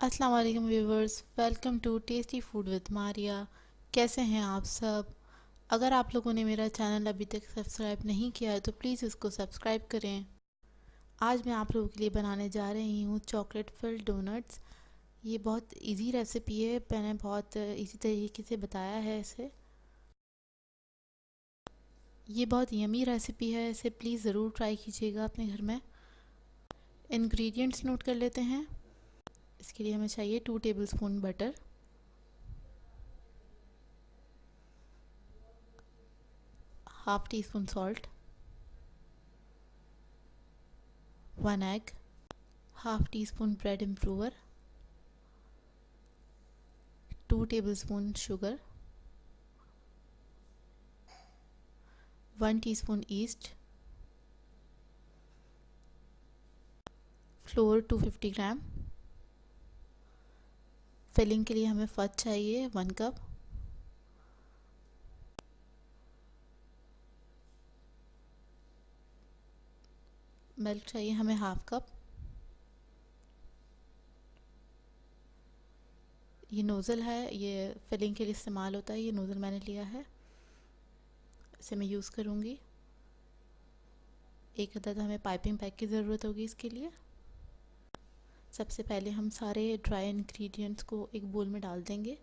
अस्सलाम वालेकुम viewers, welcome to tasty food with Maria. कैसे हैं आप सब? अगर आप लोगों ने मेरा चैनल अभी तक सब्सक्राइब नहीं किया है तो प्लीज़ इसको सब्सक्राइब करें। आज मैं आप लोगों के लिए बनाने जा रही हूँ चॉकलेट फिल्ड डोनट्स। ये बहुत इजी रेसिपी है, मैंने बहुत इजी तरीके से बताया है इसे। ये बहुत यमी रेसिपी है, इसे प्लीज़ ज़रूर ट्राई कीजिएगा अपने घर में। इंग्रेडिएंट्स नोट कर लेते हैं। इसके लिए हमें चाहिए 2 tablespoon butter, half tea spoon salt, 1 egg, half tea spoon bread improver, 2 tablespoon sugar, 1 teaspoon yeast, floor 250 ग्राम। फिलिंग के लिए हमें फज चाहिए 1 कप, मिल्क चाहिए हमें हाफ कप। ये नोज़ल है, ये फिलिंग के लिए इस्तेमाल होता है। ये नोज़ल मैंने लिया है, इसे मैं यूज़ करूँगी। एक अदद हमें पाइपिंग बैग की ज़रूरत होगी इसके लिए। सबसे पहले हम सारे ड्राई इंग्रेडिएंट्स को एक बोल में डाल देंगे।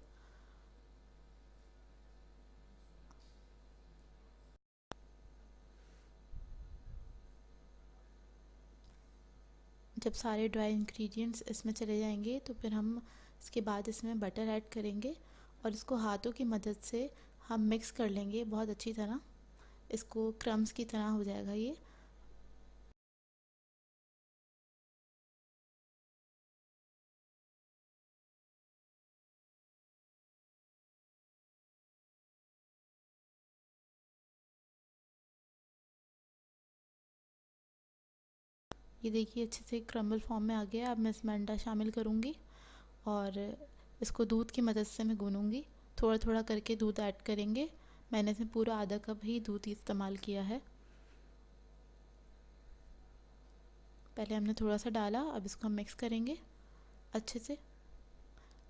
जब सारे ड्राई इंग्रेडिएंट्स इसमें चले जाएंगे तो फिर हम इसके बाद इसमें बटर ऐड करेंगे और इसको हाथों की मदद से हम मिक्स कर लेंगे बहुत अच्छी तरह। इसको क्रम्स की तरह हो जाएगा ये। ये देखिए अच्छे से क्रम्बल फॉर्म में आ गया। अब मैं इसमें अंडा शामिल करूँगी और इसको दूध की मदद से मैं गूँनूँगी। थोड़ा थोड़ा करके दूध ऐड करेंगे। मैंने इसमें पूरा आधा कप ही दूध इस्तेमाल किया है। पहले हमने थोड़ा सा डाला, अब इसको हम मिक्स करेंगे अच्छे से।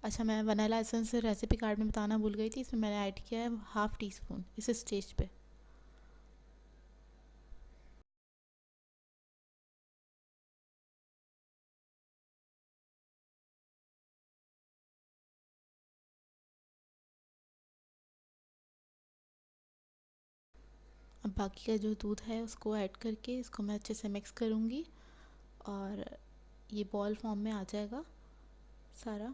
अच्छा, मैं वनीला एसेंस रेसिपी कार्ड में बताना भूल गई थी, इसमें मैंने ऐड किया है हाफ़ टी स्पून इस स्टेज पे। अब बाकी का जो दूध है उसको ऐड करके इसको मैं अच्छे से मिक्स करूँगी और ये बॉल फॉर्म में आ जाएगा सारा।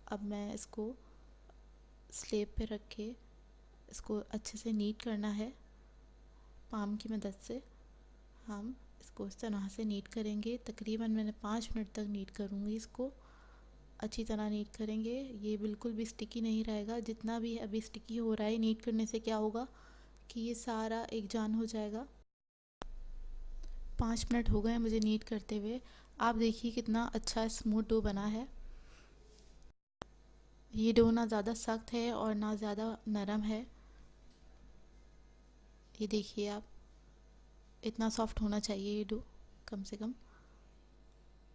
अब मैं इसको स्लेब पे रख के इसको अच्छे से नीट करना है। पाम की मदद से हम इसको इस तरह से नीट करेंगे। तकरीबन मैंने 5 मिनट तक नीट करूँगी इसको। अच्छी तरह नीट करेंगे, ये बिल्कुल भी स्टिकी नहीं रहेगा। जितना भी अभी स्टिकी हो रहा है, नीट करने से क्या होगा कि ये सारा एक जान हो जाएगा। 5 मिनट हो गए मुझे नीट करते हुए। आप देखिए कितना अच्छा स्मूथ डो बना है। ये डो ना ज़्यादा सख्त है और ना ज़्यादा नरम है। ये देखिए आप, इतना सॉफ्ट होना चाहिए ये डो कम से कम।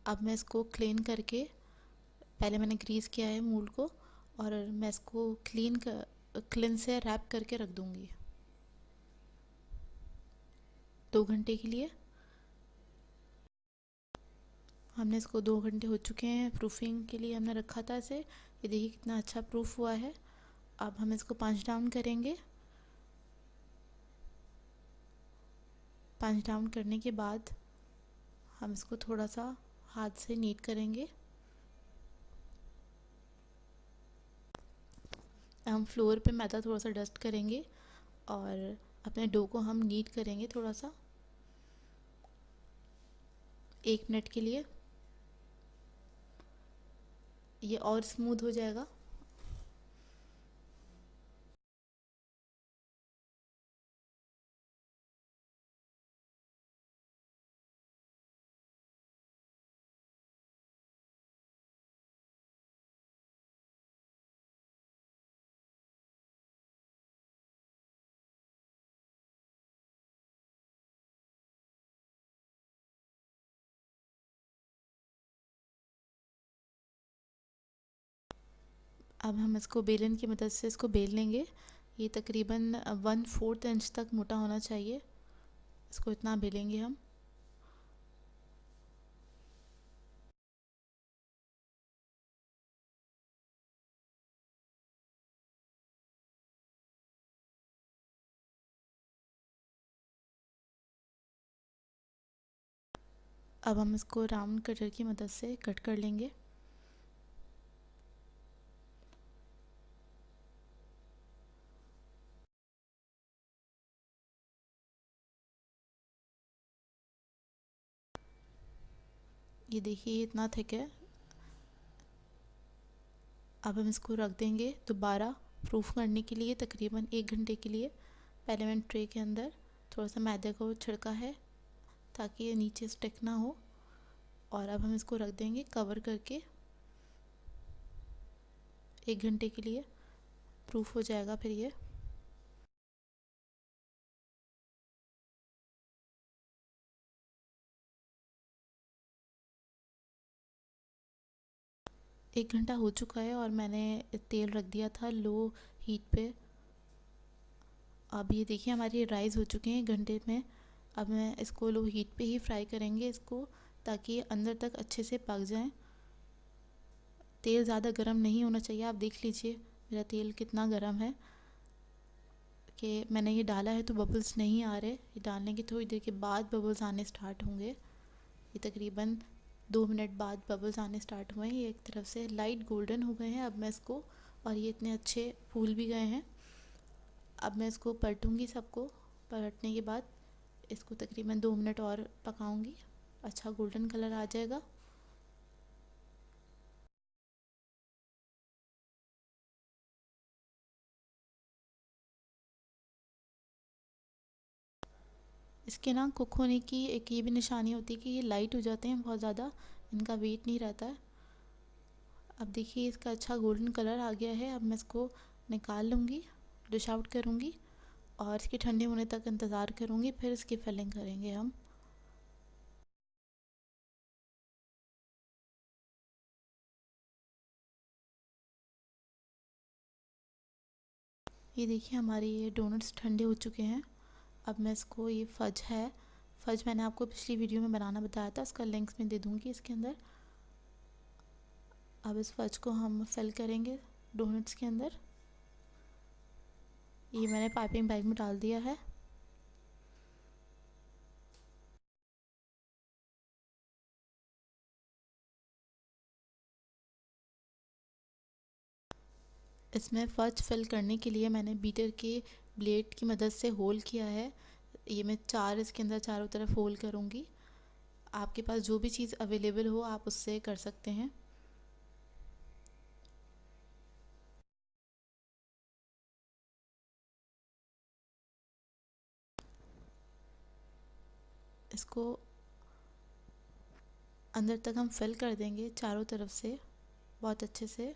अब मैं इसको क्लीन करके, पहले मैंने ग्रीस किया है मूल को और मैं इसको क्लीन से रैप करके रख दूँगी 2 घंटे के लिए। हमने इसको 2 घंटे हो चुके हैं, प्रूफिंग के लिए हमने रखा था इसे। ये देखिए कितना अच्छा प्रूफ हुआ है। अब हम इसको पंच डाउन करेंगे। पंच डाउन करने के बाद हम इसको थोड़ा सा हाथ से नीट करेंगे। हम फ्लोर पे मैदा थोड़ा सा डस्ट करेंगे और अपने डो को हम नीट करेंगे थोड़ा सा 1 मिनट के लिए। ये और स्मूथ हो जाएगा। अब हम इसको बेलन की मदद से इसको बेल लेंगे। ये तकरीबन 1/4 इंच तक मोटा होना चाहिए, इसको इतना बेलेंगे हम। अब हम इसको राउंड कटर की मदद से कट कर लेंगे। ये देखिए ये इतना थिक है। अब हम इसको रख देंगे दोबारा प्रूफ करने के लिए तकरीबन 1 घंटे के लिए। पहले मैंने ट्रे के अंदर थोड़ा सा मैदे को छिड़का है ताकि ये नीचे स्टिक ना हो, और अब हम इसको रख देंगे कवर करके 1 घंटे के लिए। प्रूफ हो जाएगा फिर ये। एक घंटा हो चुका है और मैंने तेल रख दिया था लो हीट पे। अब ये देखिए हमारी राइस हो चुके हैं 1 घंटे में। अब मैं इसको लो हीट पे ही फ्राई करेंगे इसको, ताकि ये अंदर तक अच्छे से पक जाएं। तेल ज़्यादा गर्म नहीं होना चाहिए। आप देख लीजिए मेरा तेल कितना गर्म है कि मैंने ये डाला है तो बबल्स नहीं आ रहे। ये डालने की थोड़ी देर के बाद बबल्स आने स्टार्ट होंगे। ये तकरीबन 2 मिनट बाद बबल्स आने स्टार्ट हुए हैं। ये एक तरफ से लाइट गोल्डन हो गए हैं अब मैं इसको, और ये इतने अच्छे फूल भी गए हैं। अब मैं इसको पलटूंगी सबको। पलटने के बाद इसको तकरीबन 2 मिनट और पकाऊंगी, अच्छा गोल्डन कलर आ जाएगा। इसके ना कुक होने की एक ये भी निशानी होती है कि ये लाइट हो जाते हैं बहुत ज़्यादा, इनका वेट नहीं रहता है। अब देखिए इसका अच्छा गोल्डन कलर आ गया है। अब मैं इसको निकाल लूँगी, डिश आउट करूँगी और इसके ठंडे होने तक इंतज़ार करूँगी, फिर इसकी फिलिंग करेंगे हम। ये देखिए हमारे ये डोनट्स ठंडे हो चुके हैं। अब मैं इसको, ये फज है, फज मैंने आपको पिछली वीडियो में बनाना बताया था, इसका लिंक्स में दे दूँगी इसके अंदर। अब इस फज को हम फिल करेंगे डोनट्स के अंदर। ये मैंने पाइपिंग बैग में डाल दिया है। इसमें फज फिल करने के लिए मैंने बीटर के ब्लेड की मदद से होल किया है। ये मैं 4 इसके अंदर चारों तरफ होल करूँगी। आपके पास जो भी चीज़ अवेलेबल हो आप उससे कर सकते हैं। इसको अंदर तक हम फिल कर देंगे चारों तरफ से। बहुत अच्छे से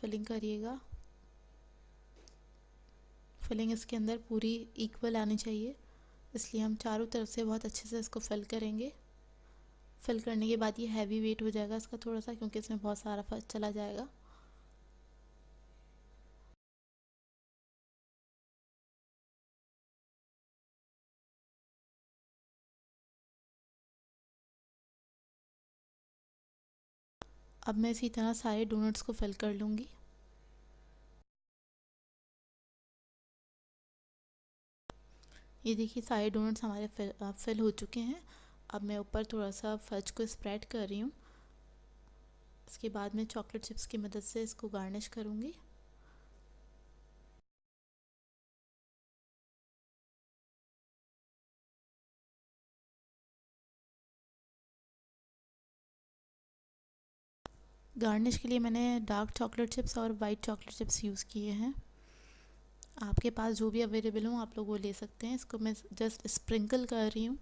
फिलिंग करिएगा। फिलिंग इसके अंदर पूरी इक्वल आनी चाहिए, इसलिए हम चारों तरफ से बहुत अच्छे से इसको फिल करेंगे। फिल करने के बाद ये हैवी वेट हो जाएगा इसका थोड़ा सा, क्योंकि इसमें बहुत सारा फज चला जाएगा। अब मैं इसी तरह सारे डोनट्स को फिल कर लूँगी। ये देखिए सारे डोनट्स हमारे फिल हो चुके हैं। अब मैं ऊपर थोड़ा सा फज को स्प्रेड कर रही हूँ। इसके बाद मैं चॉकलेट चिप्स की मदद से इसको गार्निश करूँगी। गार्निश के लिए मैंने डार्क चॉकलेट चिप्स और वाइट चॉकलेट चिप्स यूज़ किए हैं। आपके पास जो भी अवेलेबल हो आप लोग वो ले सकते हैं। इसको मैं जस्ट स्प्रिंकल कर रही हूँ।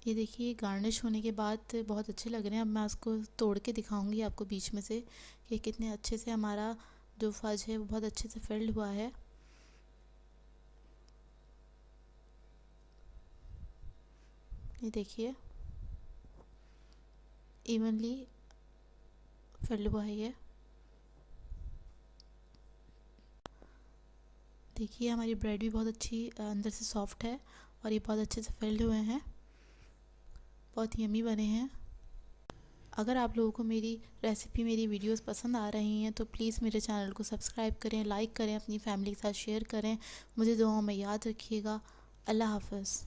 ये देखिए गार्निश होने के बाद बहुत अच्छे लग रहे हैं। अब मैं उसको तोड़ के दिखाऊंगी आपको बीच में से कि कितने अच्छे से हमारा जो फज है वो बहुत अच्छे से फिल्ड हुआ है। ये देखिए इवनली फिल्ड हुआ है ये। देखिए हमारी ब्रेड भी बहुत अच्छी अंदर से सॉफ्ट है और ये बहुत अच्छे से फिल्ड हुए हैं, बहुत यमी बने हैं। अगर आप लोगों को मेरी रेसिपी, मेरी वीडियोस पसंद आ रही हैं तो प्लीज़ मेरे चैनल को सब्सक्राइब करें, लाइक करें, अपनी फैमिली के साथ शेयर करें। मुझे दुआओं में याद रखिएगा। अल्लाह हाफ़िज़।